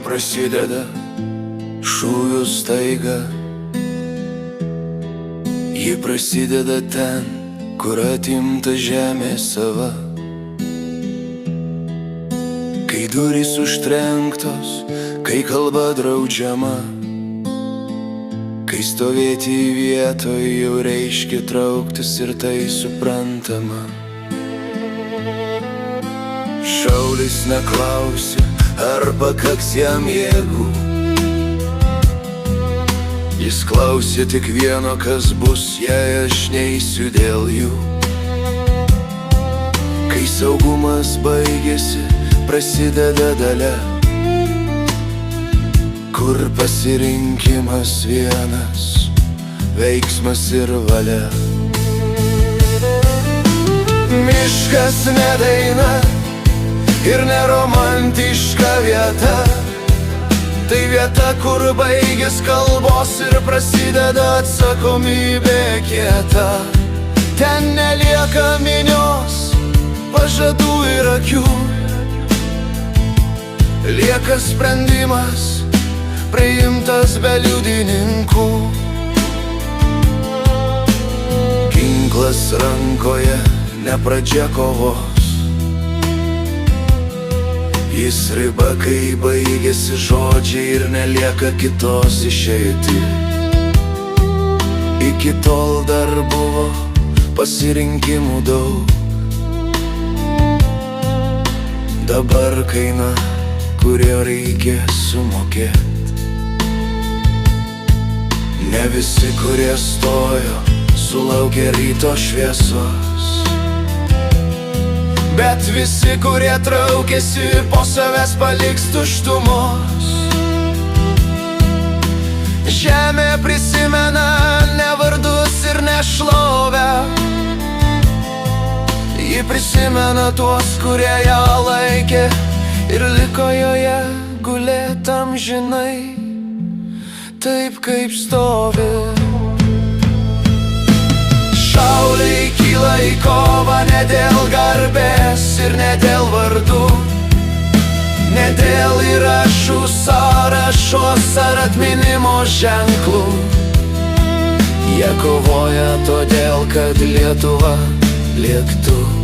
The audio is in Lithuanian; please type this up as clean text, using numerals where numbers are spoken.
prasideda šūvių staiga. Ji prasideda ten, kur atimta žemė sava. Kai durys užtrenktos, kai kalba draudžiama, kai stovėti vietoj jau reiškia trauktis ir tai suprantama. Šaulis neklausia, ar pakaks jam jėgų. Jis klausė tik vieno, kas bus, jei aš neįsiu dėl jų. Kai saugumas baigėsi, prasideda dalia, kur pasirinkimas vienas, veiksmas ir valia. Miškas ne daina ir neromantiška vieta. Tai vieta, kur baigės kalbos ir prasideda atsakomybė kieta. Ten nelieka minios, pažadų ir akių. Lieka sprendimas, priimtas be liudininkų. Ginklas rankoje, ne pradžia kovos. Jis riba, kai baigėsi žodžiai ir nelieka kitos išeiti. Iki tol dar buvo pasirinkimų daug. Dabar kaina, kurio reikės sumokėt. Ne visi, kurie stojo, sulaukė ryto šviesos, bet visi, kurie traukėsi, po savęs paliks tuštumos. Žemė prisimena ne vardus ir ne šlovę. Ji prisimena tuos, kurie ją laikė ir liko joje gulėt amžinai, taip kaip stovi. Šauliai kyla į kovą ne dėl garbės ir ne dėl vardų, ne dėl įrašų sąrašos ar atminimo ženklų. Jie kovoja todėl, kad Lietuva liktų.